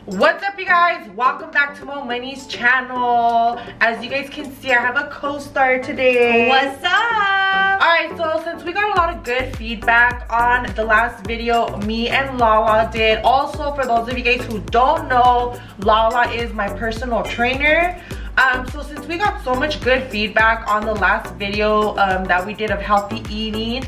What's up, you guys? Welcome back to Money's channel. As you guys can see, I have a co-star today. What's up? Alright, so since we got a lot of good feedback on the last video me and Lala did, also for those of you guys who don't know, Lala is my personal trainer. So since we got so much good feedback on the last video that we did of healthy eating,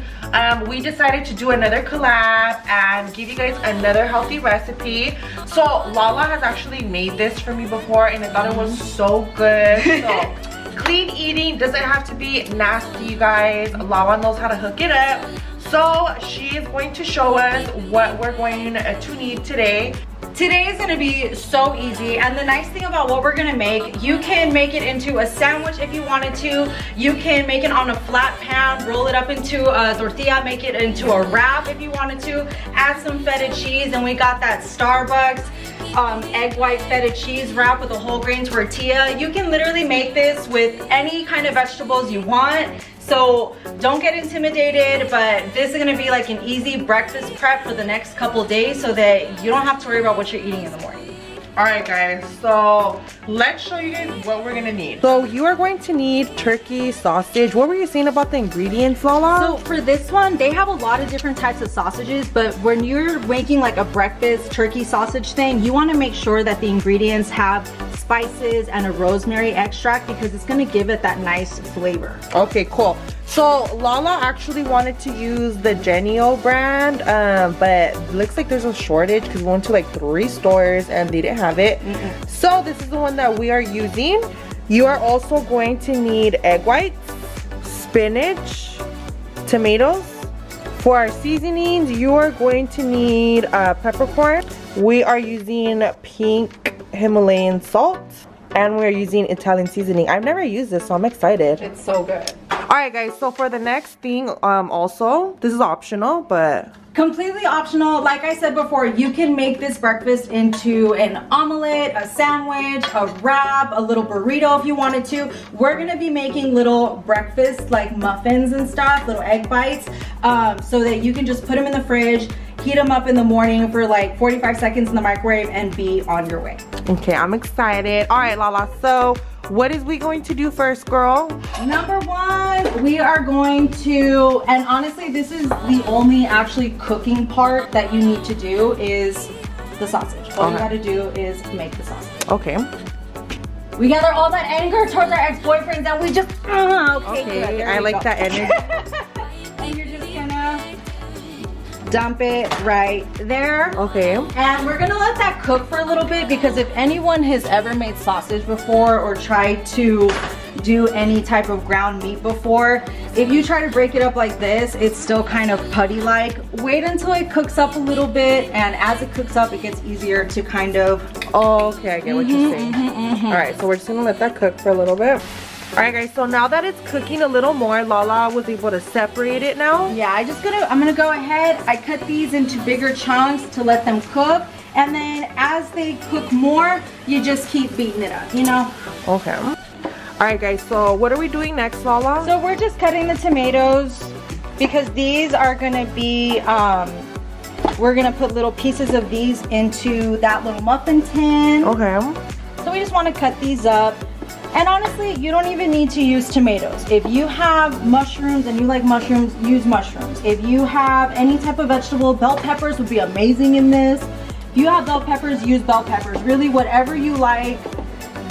we decided to do another collab and give you guys another healthy recipe. So Lala has actually made this for me before and I thought it was so good. So clean eating doesn't have to be nasty, you guys. Lala knows how to hook it up. So she is going to show us what we're going to need today. Today is going to be so easy, and the nice thing about what we're going to make, you can make it into a sandwich if you wanted to. You can make it on a flat pan, roll it up into a tortilla, make it into a wrap if you wanted to. Add some feta cheese, and we got that Starbucks egg white feta cheese wrap with a whole grain tortilla. You can literally make this with any kind of vegetables you want. So don't get intimidated, but this is gonna be like an easy breakfast prep for the next couple days so that you don't have to worry about what you're eating in the morning. Alright guys, so let's show you guys what we're gonna need. So you are going to need turkey sausage. What were you saying about the ingredients, Lala? So for this one, they have a lot of different types of sausages, but when you're making like a breakfast turkey sausage thing, you wanna make sure that the ingredients have spices and a rosemary extract because it's gonna give it that nice flavor. Okay, cool. So Lala actually wanted to use the Genio brand, but it looks like there's a shortage because we went to like 3 stores and they didn't have it. So this is the one that we are using. You are also going to need egg whites, spinach, tomatoes. For our seasonings, you are going to need peppercorn. We are using pink Himalayan salt, and we're using Italian seasoning. I've never used this, so I'm excited. It's so good. Alright guys, so for the next thing, also, this is optional, but completely optional. Like I said before, you can make this breakfast into an omelet, a sandwich, a wrap, a little burrito if you wanted to. We're gonna be making little breakfast like muffins and stuff, little egg bites, so that you can just put them in the fridge, heat them up in the morning for like 45 seconds in the microwave and be on your way. okay, I'm excited. Alright Lala, so what is we going to do first, girl? Number one, we are going to, and honestly this is the only actually cooking part that you need to do, is the sausage. All you gotta do is make the sausage. Okay. We gather all that anger towards our ex-boyfriends and we just, okay, good, I like that energy. and you're just gonna dump it right there. Okay. And we're gonna let that cook for a little bit because if anyone has ever made sausage before or tried to do any type of ground meat before, if you try to break it up like this, it's still kind of putty-like. Wait until it cooks up a little bit, and as it cooks up, it gets easier to kind of... Oh, okay, I get what you're saying. Alright, so we're just gonna let that cook for a little bit. Alright guys, so now that it's cooking a little more, Lala was able to separate it now. Yeah, I'm gonna go ahead, I cut these into bigger chunks to let them cook, and then as they cook more, you just keep beating it up, you know? Okay. Alright guys, so what are we doing next, Lala? So we're just cutting the tomatoes because these are gonna be, we're gonna put little pieces of these into that little muffin tin. Okay. So we just wanna cut these up. And honestly, you don't even need to use tomatoes. If you have mushrooms and you like mushrooms, use mushrooms. If you have any type of vegetable, bell peppers would be amazing in this. If you have bell peppers, use bell peppers. Really, whatever you like,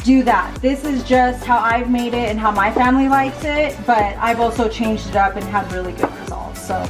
do that. This is just how I've made it and how my family likes it, but I've also changed it up and had really good results. So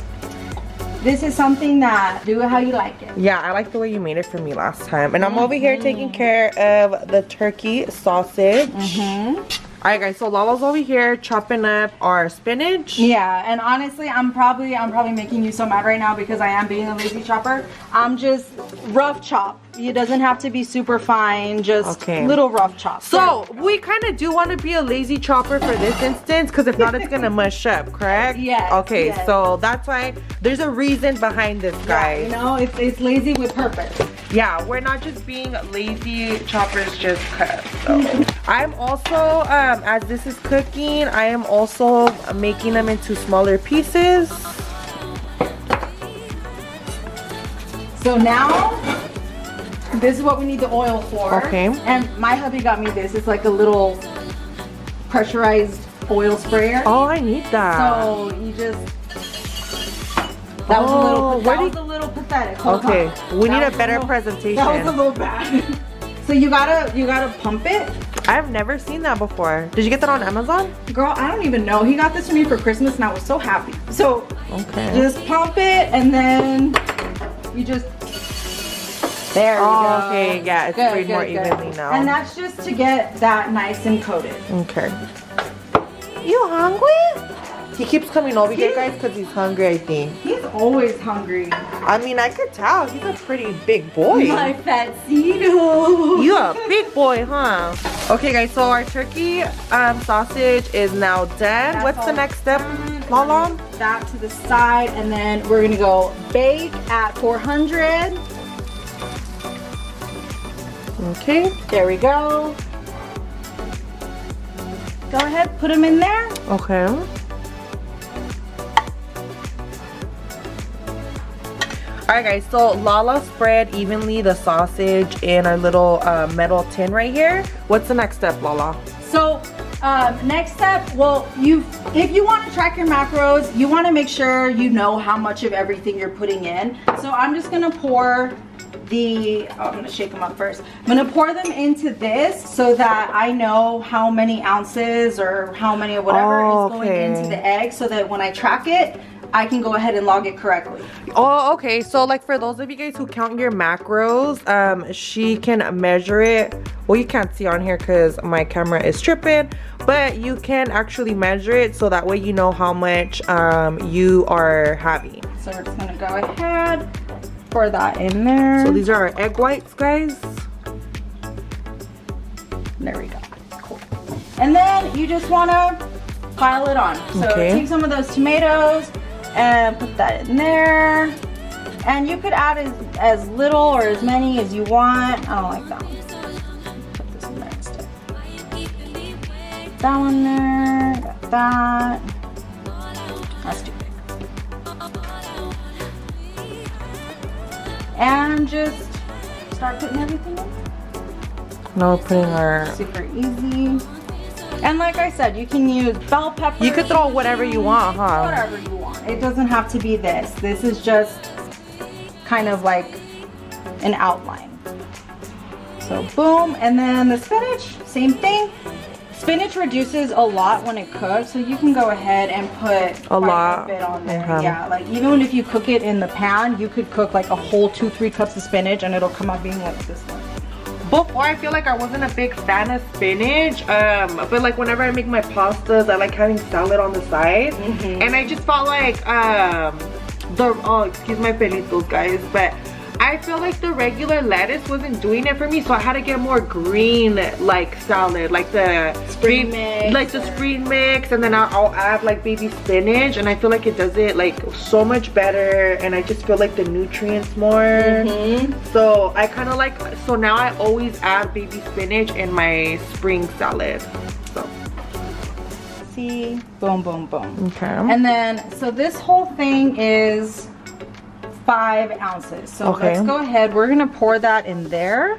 this is something that, do it how you like it. Yeah, I like the way you made it for me last time. And I'm over here taking care of the turkey sausage. Alright guys, so Lala's over here chopping up our spinach. Yeah, and honestly, I'm probably making you so mad right now because I am being a lazy chopper. I'm just rough chop. It doesn't have to be super fine, just little rough chop. So we kind of do want to be a lazy chopper for this instance, because if not, it's gonna mush up, correct? Yes. Okay, yes. so that's why there's a reason behind this, guys. Yeah, you know, it's lazy with purpose. Yeah, we're not just being lazy choppers, just cut. So I'm also, as this is cooking, I am also making them into smaller pieces. So now This is what we need the oil for. Okay. And my hubby got me this. It's like a little pressurized oil sprayer. Oh, I need that. So you just. That was a little pathetic. Hold okay, on. we need a better presentation. That was a little bad. So you gotta pump it. I've never seen that before. Did you get that on Amazon? Girl, I don't even know. He got this for me for Christmas and I was so happy. So okay, just pump it and then you just, there we go. Okay, yeah, it's sprayed more evenly now. And that's just to get that nice and coated. Okay. You hungry? He keeps coming over here, guys, because he's hungry, I think. He's always hungry. I mean, I could tell. He's a pretty big boy. My fatcito. You a big boy, huh? Okay, guys, so our turkey sausage is now done. What's the next step, Lala? That to the side, and then we're gonna go bake at 400. Okay. There we go. Go ahead, put them in there. Okay. Alright guys, so Lala spread evenly the sausage in our little metal tin right here. What's the next step, Lala? So next step, well, if you want to track your macros, you want to make sure you know how much of everything you're putting in. So I'm just gonna pour I'm gonna shake them up first. I'm gonna pour them into this so that I know how many ounces or how many of whatever is going into the egg, so that when I track it, I can go ahead and log it correctly. Oh, okay. So like for those of you guys who count your macros, she can measure it. Well, you can't see on here because my camera is tripping, but you can actually measure it so that way you know how much you are having. So we're just gonna go ahead, pour that in there. So these are our egg whites, guys. There we go. Cool. And then you just wanna pile it on. So take some of those tomatoes and put that in there. And you could add as little or as many as you want. I don't like that one. Put this in there instead. That one there, got that. That's too big. And just start putting everything in. Now we're putting our... Super easy. And like I said, you can use bell pepper. You could throw whatever you want, huh? Whatever you want. It doesn't have to be this. This is just kind of like an outline. So boom, and then the spinach, same thing. Spinach reduces a lot when it cooks, so you can go ahead and put a bit on there. Yeah, like even if you cook it in the pan, you could cook like a whole 2-3 cups of spinach and it'll come out being like this one. Before, I feel like I wasn't a big fan of spinach, but like whenever I make my pastas, I like having salad on the side. And I just felt like excuse my pelitos, guys, but I feel like the regular lettuce wasn't doing it for me, so I had to get more green like salad, like the spring mix, and then I'll add like baby spinach, and I feel like it does it like so much better, and I just feel like the nutrients more. So I kind of like, so now I always add baby spinach in my spring salad. So see, boom, boom, boom. Okay. And then so this whole thing is 5 ounces. So let's go ahead. We're gonna pour that in there.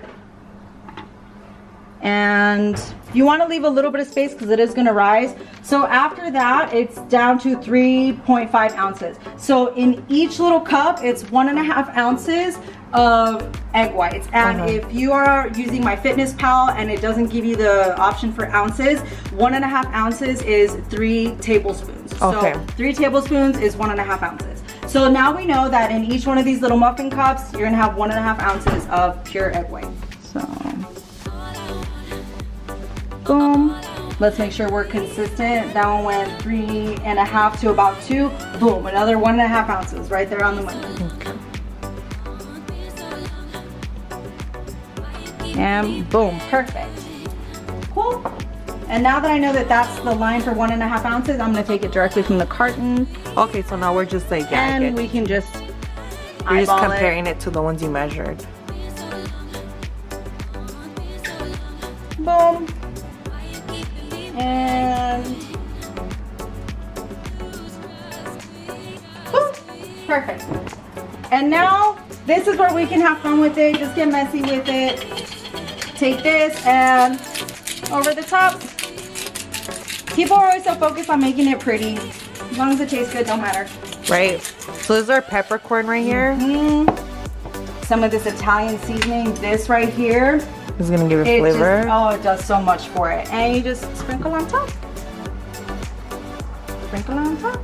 And you want to leave a little bit of space because it is going to rise. So after that, it's down to 3.5 ounces. So in each little cup, it's 1.5 ounces of egg whites. And if you are using my Fitness Pal and it doesn't give you the option for ounces, 1.5 ounces is 3 tablespoons. So 3 tablespoons is 1.5 ounces. So now we know that in each one of these little muffin cups, you're gonna have 1.5 ounces of pure egg white. So, boom. Let's make sure we're consistent. That one went 3.5 to about 2. Boom, another 1.5 ounces right there on the money. And boom, perfect. Cool. And now that I know that that's the line for 1.5 ounces, I'm gonna take it directly from the carton. Okay, so now we're just like, and we can just we're just comparing it to the ones you measured. Boom. And boom. Perfect. And now this is where we can have fun with it. Just get messy with it. Take this and over the top. People are always so focused on making it pretty. As long as it tastes good, don't matter. Right. So this is our peppercorn right here. Some of this Italian seasoning. This right here is gonna give it flavor. It does so much for it. And you just sprinkle on top. Sprinkle on top.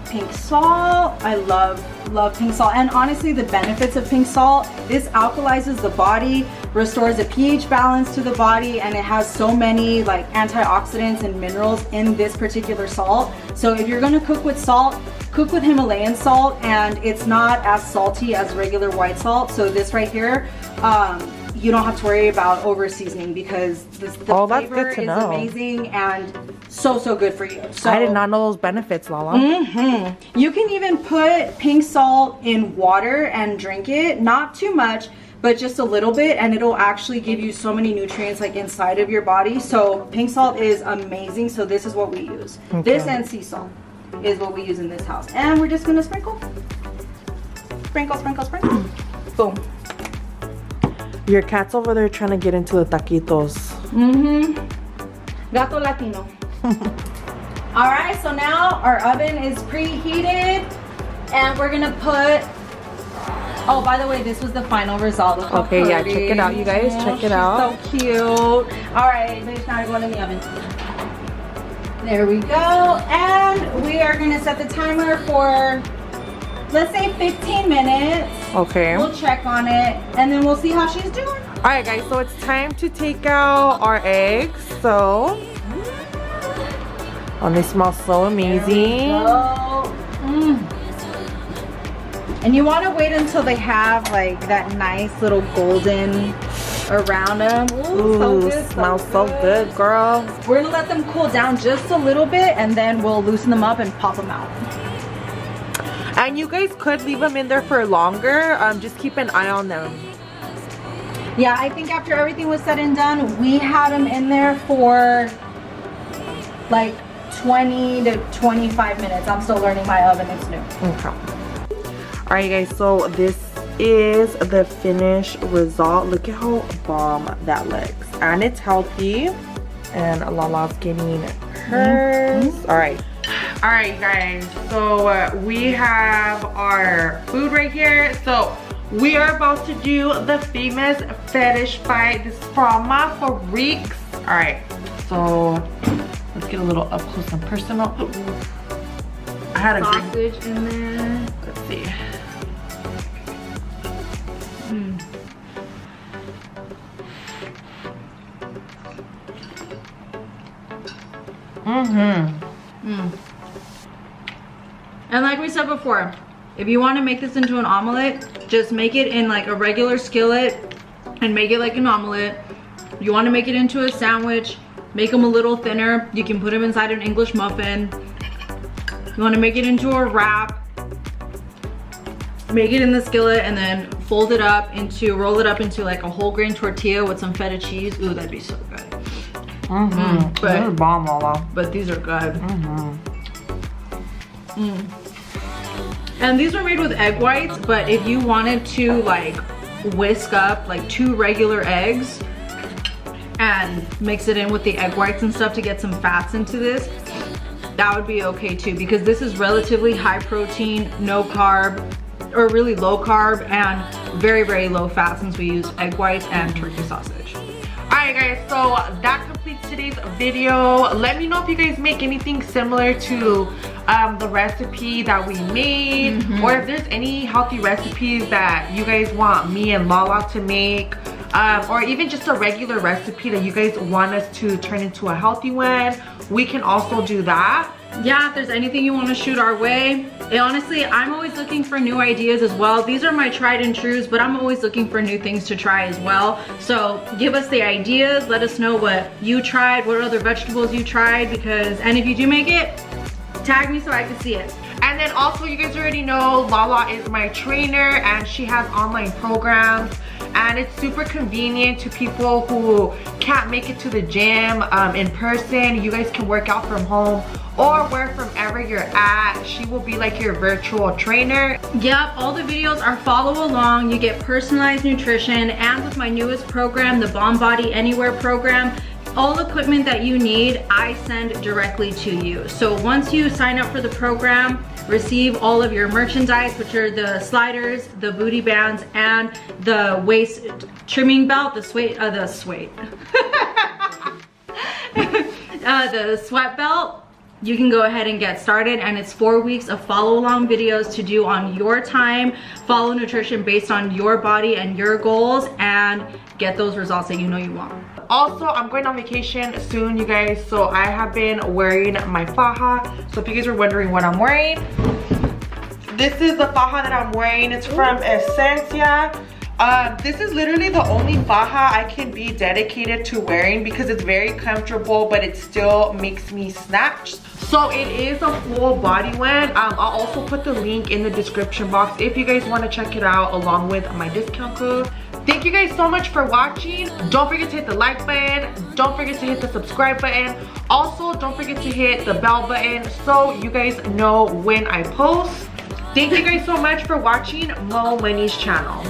Pink salt. I love pink salt. And honestly, the benefits of pink salt, this alkalizes the body, restores a pH balance to the body, and it has so many like antioxidants and minerals in this particular salt. So if you're gonna cook with salt, cook with Himalayan salt, and it's not as salty as regular white salt. So this right here, you don't have to worry about over seasoning because the flavor is amazing and so good for you. So I did not know those benefits, Lala. You can even put pink salt in water and drink it, not too much, but just a little bit, and it'll actually give you so many nutrients like inside of your body. So pink salt is amazing. So this is what we use. This and sea salt is what we use in this house. And we're just gonna sprinkle. Sprinkle, sprinkle, sprinkle. Boom. Your cat's over there trying to get into the taquitos. Gato Latino. All right, so now our oven is preheated and we're gonna put, oh, by the way, this was the final result. Look how pretty. Yeah, check it out, you guys. Check it out. So cute. All right, it's now going in the oven. There we go. And we are gonna set the timer for, let's say 15 minutes. Okay. We'll check on it and then we'll see how she's doing. All right, guys, so it's time to take out our eggs. So, oh, they smell so amazing. And you want to wait until they have like that nice little golden around them. Ooh, so good, smells so good, girl. We're gonna let them cool down just a little bit and then we'll loosen them up and pop them out. And you guys could leave them in there for longer. Just keep an eye on them. Yeah, I think after everything was said and done, we had them in there for like 20 to 25 minutes. I'm still learning my oven, it's new. Okay. All right, guys, so this is the finished result. Look at how bomb that looks. And it's healthy. And Lala's getting hers. All right. All right, guys, so we have our food right here. So we are about to do the famous fetish fight. This is from my freaks. All right, so let's get a little up close and personal. I had a sausage in there. Let's see. And like we said before, if you want to make this into an omelet, just make it in like a regular skillet and make it like an omelet. You want to make it into a sandwich, make them a little thinner. You can put them inside an English muffin. You want to make it into a wrap, make it in the skillet and then fold it up into, roll it up into like a whole grain tortilla with some feta cheese. Ooh, that'd be so good. But these are bomb, Lala. But these are good. And these are made with egg whites, but if you wanted to like whisk up like 2 regular eggs and mix it in with the egg whites and stuff to get some fats into this, that would be okay too, because this is relatively high protein, no carb, or really low carb and very low fat since we use egg whites and turkey sausage. Alright guys, so that completes today's video. Let me know if you guys make anything similar to the recipe that we made, or if there's any healthy recipes that you guys want me and Lala to make, or even just a regular recipe that you guys want us to turn into a healthy one. We can also do that. Yeah, if there's anything you want to shoot our way. And honestly, I'm always looking for new ideas as well. These are my tried and trues, but I'm always looking for new things to try as well. So give us the ideas, let us know what you tried, what other vegetables you tried, because, and if you do make it, tag me so I can see it. And then also, you guys already know Lala is my trainer and she has online programs and it's super convenient to people who can't make it to the gym in person. You guys can work out from home or wherever you're at. She will be like your virtual trainer. Yep, all the videos are follow along. You get personalized nutrition, and with my newest program, the Bomb Body Anywhere program, all equipment that you need, I send directly to you. So once you sign up for the program, receive all of your merchandise, which are the sliders, the booty bands, and the waist trimming belt, the sweat belt. You can go ahead and get started, and it's 4 weeks of follow along videos to do on your time, follow nutrition based on your body and your goals, and get those results that you know you want. Also, I'm going on vacation soon, you guys, so I have been wearing my faja. So if you guys were wondering what I'm wearing, this is the faja that I'm wearing. It's from Esencia. This is literally the only faja I can be dedicated to wearing because it's very comfortable, but it still makes me snatch. So it is a full body one. I'll also put the link in the description box if you guys want to check it out, along with my discount code. Thank you guys so much for watching. Don't forget to hit the like button. Don't forget to hit the subscribe button. Also, don't forget to hit the bell button so you guys know when I post. Thank you guys so much for watching Mo Money's channel.